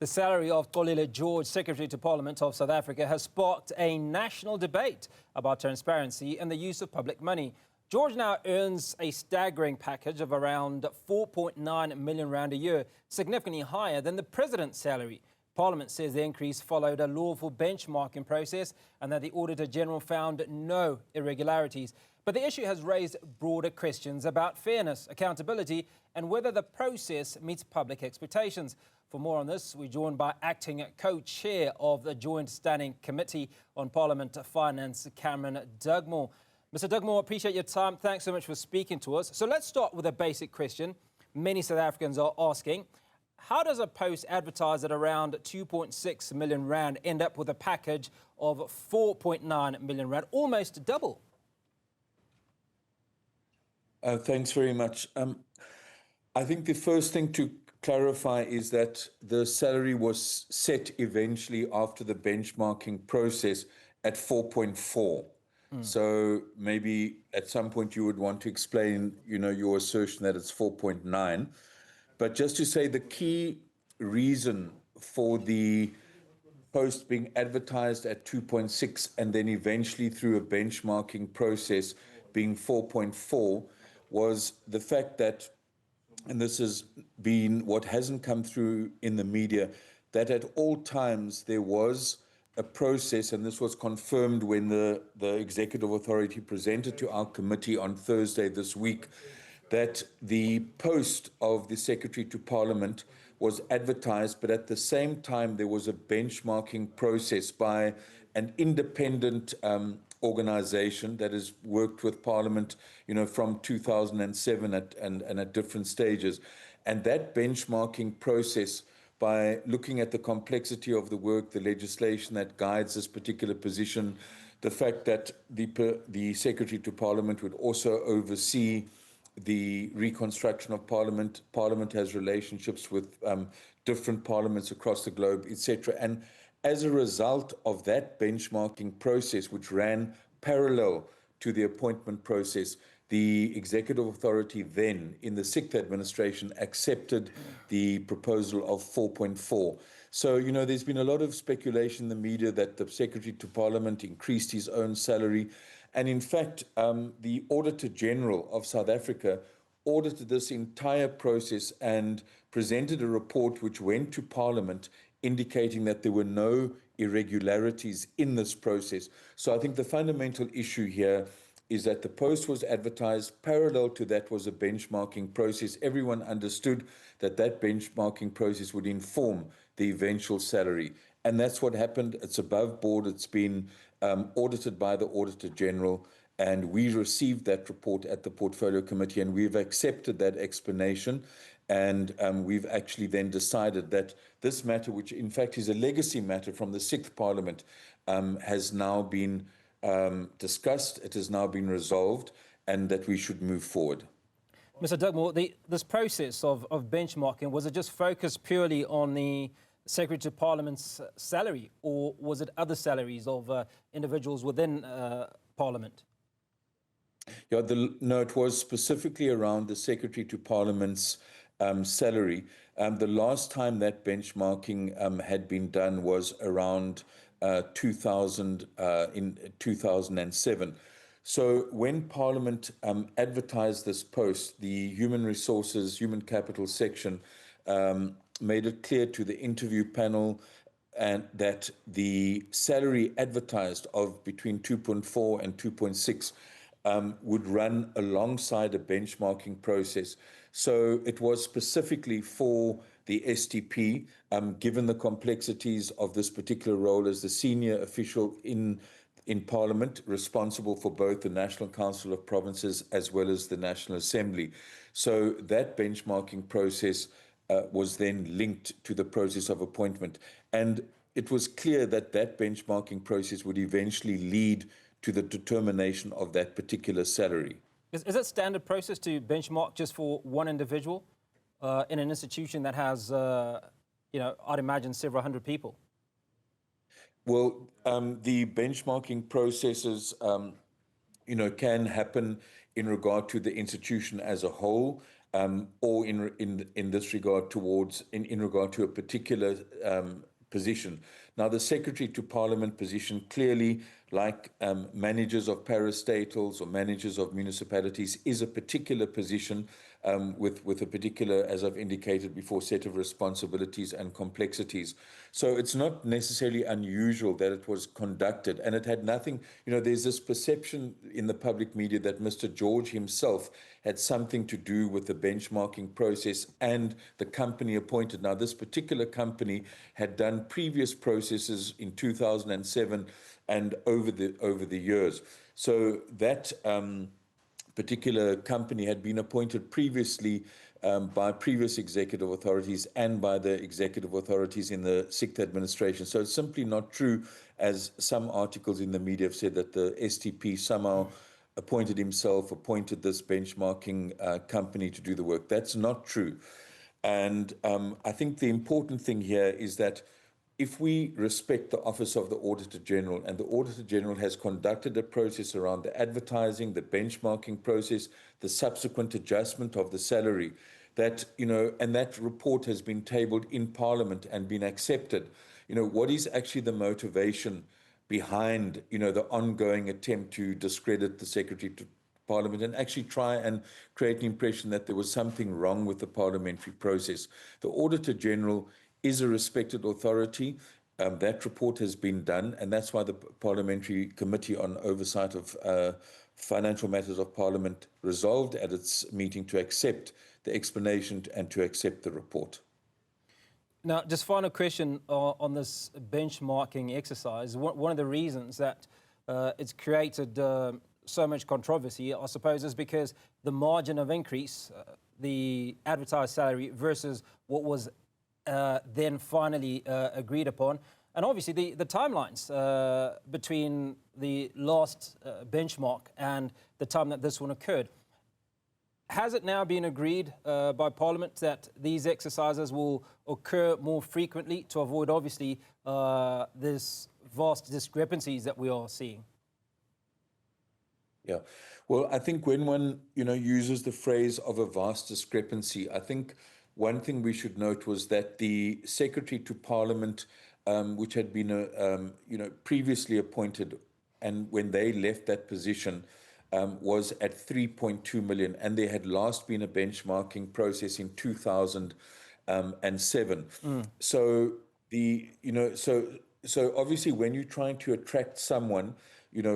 The salary of Xolile George, Secretary to Parliament of South Africa, has sparked a national debate about transparency and the use of public money. George now earns a staggering package of around 4.9 million rand a year, significantly higher than the president's salary. Parliament says the increase followed a lawful benchmarking process and that the Auditor-General found no irregularities. But the issue has raised broader questions about fairness, accountability, and whether the process meets public expectations. For more on this, we're joined by acting co-chair of the Joint Standing Committee on Parliament Finance, Cameron Dugmore. Mr. Dugmore, appreciate your time. Thanks so much for speaking to us. So let's start with a basic question. Many South Africans are asking, how does a post advertised at around 2.6 million rand end up with a package of 4.9 million rand, almost double? Thanks very much. I think the first thing to clarify is that the salary was set eventually after the benchmarking process at 4.4. So maybe at some point you would want to explain, your assertion that it's 4.9. But just to say the key reason for the post being advertised at 2.6 and then eventually through a benchmarking process being 4.4 was the fact that, and this has been what hasn't come through in the media, that at all times there was a process, and this was confirmed when the executive authority presented to our committee on Thursday this week, that the post of the Secretary to Parliament was advertised, but at the same time there was a benchmarking process by an independent organization that has worked with Parliament, from 2007 and at different stages. And that benchmarking process, by looking at the complexity of the work, the legislation that guides this particular position, the fact that the Secretary to Parliament would also oversee the reconstruction of Parliament. Parliament has relationships with different parliaments across the globe, etc. And as a result of that benchmarking process, which ran parallel to the appointment process, the executive authority then, in the sixth administration, accepted the proposal of 4.4. So, there's been a lot of speculation in the media that the Secretary to Parliament increased his own salary. And in fact, the Auditor-General of South Africa audited this entire process and presented a report which went to Parliament indicating that there were no irregularities in this process. So I think the fundamental issue here is that the post was advertised. Parallel to that was a benchmarking process. Everyone understood that that benchmarking process would inform the eventual salary. And that's what happened. It's above board. It's been audited by the Auditor-General. And we received that report at the Portfolio Committee, and we've accepted that explanation. And we've actually then decided that this matter, which in fact is a legacy matter from the sixth Parliament, has now been discussed, it has now been resolved, and that we should move forward. Mr. Dugmore, this process of benchmarking, was it just focused purely on the Secretary to Parliament's salary, or was it other salaries of individuals within Parliament? Yeah, no, it was specifically around the Secretary to Parliament's salary. The last time that benchmarking had been done was around 2000 in 2007. So when Parliament advertised this post, the Human Capital section made it clear to the interview panel and that the salary advertised of between 2.4 and 2.6 would run alongside a benchmarking process. So it was specifically for the STP, given the complexities of this particular role as the senior official in Parliament, responsible for both the National Council of Provinces as well as the National Assembly. So that benchmarking process was then linked to the process of appointment. And it was clear that that benchmarking process would eventually lead to the determination of that particular salary. Is it standard process to benchmark just for one individual in an institution that has, I'd imagine several hundred people? Well, the benchmarking processes, can happen in regard to the institution as a whole. or in this regard in regard to a particular position. Now, the Secretary to Parliament position clearly, like managers of parastatals or managers of municipalities, is a particular position with a particular, as I've indicated before, set of responsibilities and complexities. So it's not necessarily unusual that it was conducted, and it had nothing, there's this perception in the public media that Mr. George himself had something to do with the benchmarking process and the company appointed. Now, this particular company had done previous processes in 2007 and over the years. So that particular company had been appointed previously by previous executive authorities and by the executive authorities in the sixth administration. So it's simply not true, as some articles in the media have said, that the STP somehow appointed this benchmarking company to do the work. That's not true. And I think the important thing here is that if we respect the Office of the Auditor-General, and the Auditor-General has conducted a process around the advertising, the benchmarking process, the subsequent adjustment of the salary, that, and that report has been tabled in Parliament and been accepted, what is actually the motivation behind, the ongoing attempt to discredit the Secretary to Parliament and actually try and create an impression that there was something wrong with the parliamentary process? The Auditor-General is a respected authority. That report has been done, and that's why the Parliamentary Committee on Oversight of Financial Matters of Parliament resolved at its meeting to accept the explanation and to accept the report. Now, just final question on this benchmarking exercise. One of the reasons that it's created so much controversy, I suppose, is because the margin of increase, the advertised salary versus what was then finally agreed upon, and obviously the timelines between the last benchmark and the time that this one occurred. Has it now been agreed by Parliament that these exercises will occur more frequently to avoid, obviously, this vast discrepancies that we are seeing? Yeah, well, I think when one, uses the phrase of a vast discrepancy, I think one thing we should note was that the Secretary to Parliament, which had been, previously appointed, and when they left that position, was at 3.2 million, and there had last been a benchmarking process in 2007. So so obviously when you're trying to attract someone,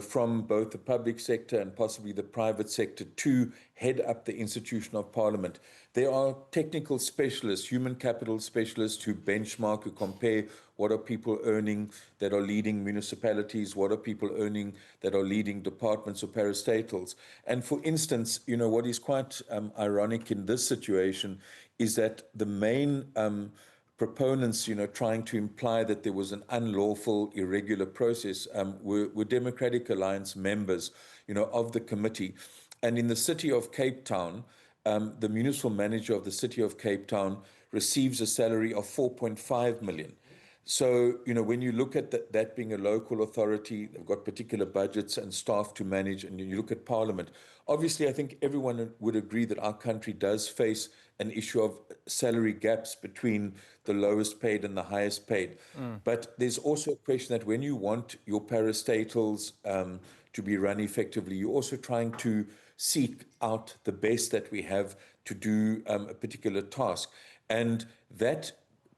from both the public sector and possibly the private sector to head up the institution of Parliament, there are technical specialists, human capital specialists who benchmark, who compare what are people earning that are leading municipalities, what are people earning that are leading departments or parastatals. And for instance, what is quite ironic in this situation is that the main proponents, trying to imply that there was an unlawful, irregular process, were Democratic Alliance members, of the committee. And in the city of Cape Town, the municipal manager of the city of Cape Town receives a salary of 4.5 million. So, when you look at that being a local authority, they've got particular budgets and staff to manage, and you look at Parliament, obviously I think everyone would agree that our country does face an issue of salary gaps between the lowest paid and the highest paid. But there's also a question that when you want your parastatals to be run effectively, you're also trying to seek out the best that we have to do a particular task. And that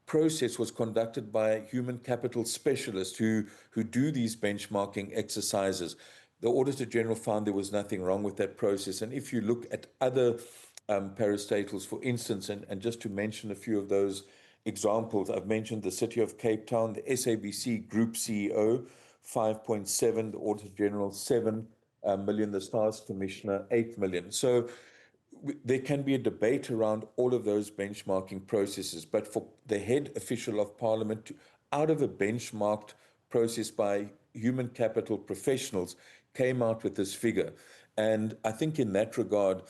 process was conducted by human capital specialists who do these benchmarking exercises. The Auditor-General found there was nothing wrong with that process. And if you look at other parastatals, for instance, and just to mention a few of those examples, I've mentioned the City of Cape Town, the SABC Group CEO, 5.7, the Auditor-General, 7 million, the Stars Commissioner, 8 million. So there can be a debate around all of those benchmarking processes, but for the head official of Parliament, out of a benchmarked process by human capital professionals, came out with this figure. And I think in that regard,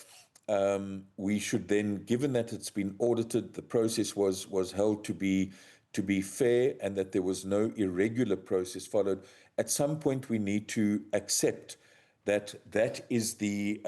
we should then, given that it's been audited, the process was held to be fair, and that there was no irregular process followed. At some point, we need to accept that is the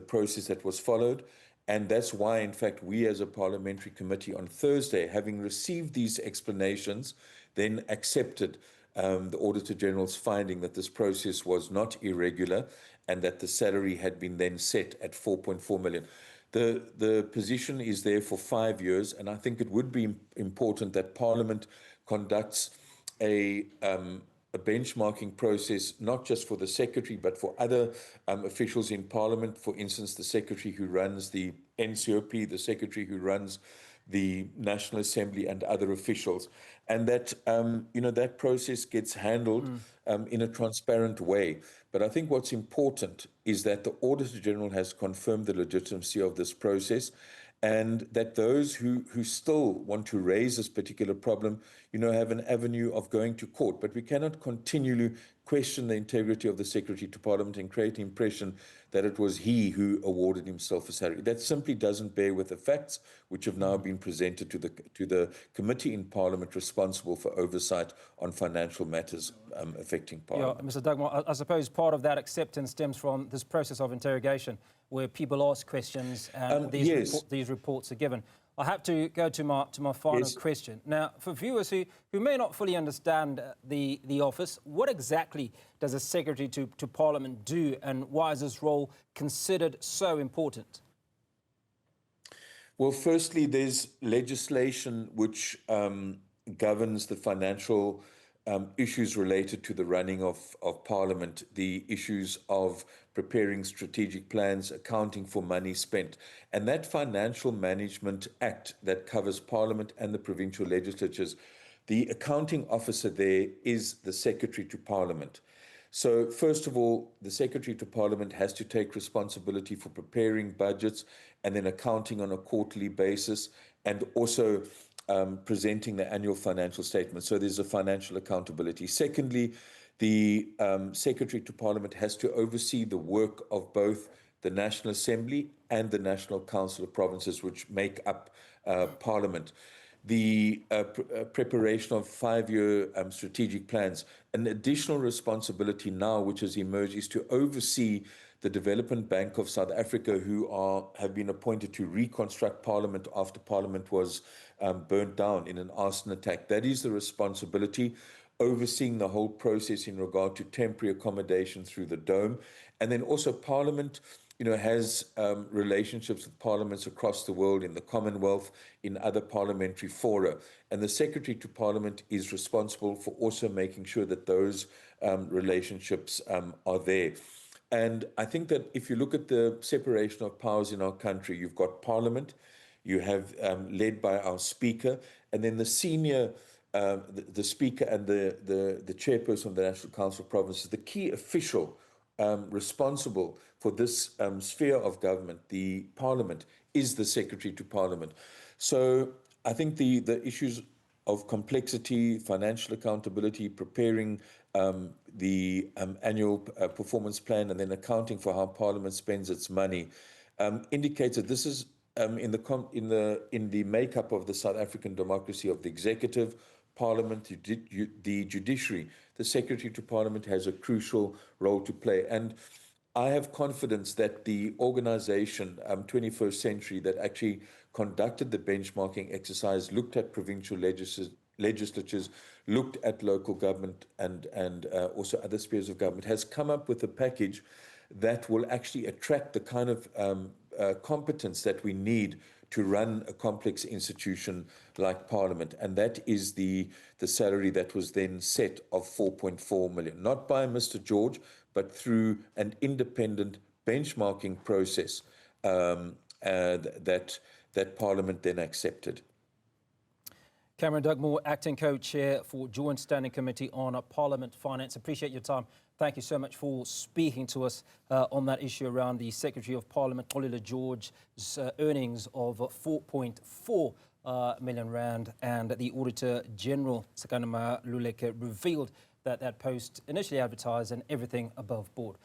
process that was followed, And that's why, in fact, we as a parliamentary committee on Thursday, having received these explanations, then accepted the Auditor-General's finding that this process was not irregular and that the salary had been then set at 4.4 million. The position is there for 5 years, and I think it would be important that Parliament conducts a benchmarking process, not just for the Secretary, but for other officials in Parliament. For instance, the Secretary who runs the NCOP, the Secretary who runs the National Assembly, and other officials. And that, that process gets handled in a transparent way. But I think what's important is that the Auditor-General has confirmed the legitimacy of this process, and that those who still want to raise this particular problem, have an avenue of going to court. But we cannot continually question the integrity of the Secretary to Parliament and create the impression that it was he who awarded himself a salary. That simply doesn't bear with the facts, which have now been presented to the committee in Parliament responsible for oversight on financial matters affecting Parliament. Yeah, Mr. Dugmore, I suppose part of that acceptance stems from this process of interrogation, where people ask questions and these reports are given. I have to go to my final question. Now, for viewers who may not fully understand the office, what exactly does a Secretary to Parliament do, and why is this role considered so important? Well, firstly, there's legislation which governs the financial issues related to the running of Parliament, the issues of preparing strategic plans, accounting for money spent. And that Financial Management Act that covers Parliament and the provincial legislatures, the accounting officer there is the Secretary to Parliament. So first of all, the Secretary to Parliament has to take responsibility for preparing budgets and then accounting on a quarterly basis, and also presenting the annual financial statement. So there's a financial accountability. Secondly, the Secretary to Parliament has to oversee the work of both the National Assembly and the National Council of Provinces, which make up Parliament. The preparation of 5-year strategic plans. An additional responsibility now, which has emerged, is to oversee the Development Bank of South Africa, who have been appointed to reconstruct Parliament after Parliament was burnt down in an arson attack. That is the responsibility, overseeing the whole process in regard to temporary accommodation through the Dome. And then also Parliament has relationships with parliaments across the world, in the Commonwealth, in other parliamentary fora. And the Secretary to Parliament is responsible for also making sure that those relationships are there. And I think that if you look at the separation of powers in our country, you've got Parliament, you have led by our Speaker, and then the senior, the Speaker and the Chairperson of the National Council of Provinces, the key official responsible for this sphere of government, the Parliament, is the Secretary to Parliament. So I think the issues of complexity, financial accountability, preparing the annual performance plan, and then accounting for how Parliament spends its money, indicates that this is in the makeup of the South African democracy, of the executive, Parliament, the judiciary. The Secretary to Parliament has a crucial role to play. And I have confidence that the organization, 21st Century, that actually conducted the benchmarking exercise, looked at provincial legislatures, looked at local government and also other spheres of government, has come up with a package that will actually attract the kind of competence that we need to run a complex institution like Parliament. And that is the salary that was then set of 4.4 million, not by Mr. George, but through an independent benchmarking process that Parliament then accepted. Cameron Dugmore, Acting Co-Chair for Joint Standing Committee on Parliament Finance. Appreciate your time. Thank you so much for speaking to us on that issue around the Secretary of Parliament, Xolile George's earnings of 4.4 million rand, and the Auditor-General, Sakanama Luleke, revealed that post initially advertised and everything above board.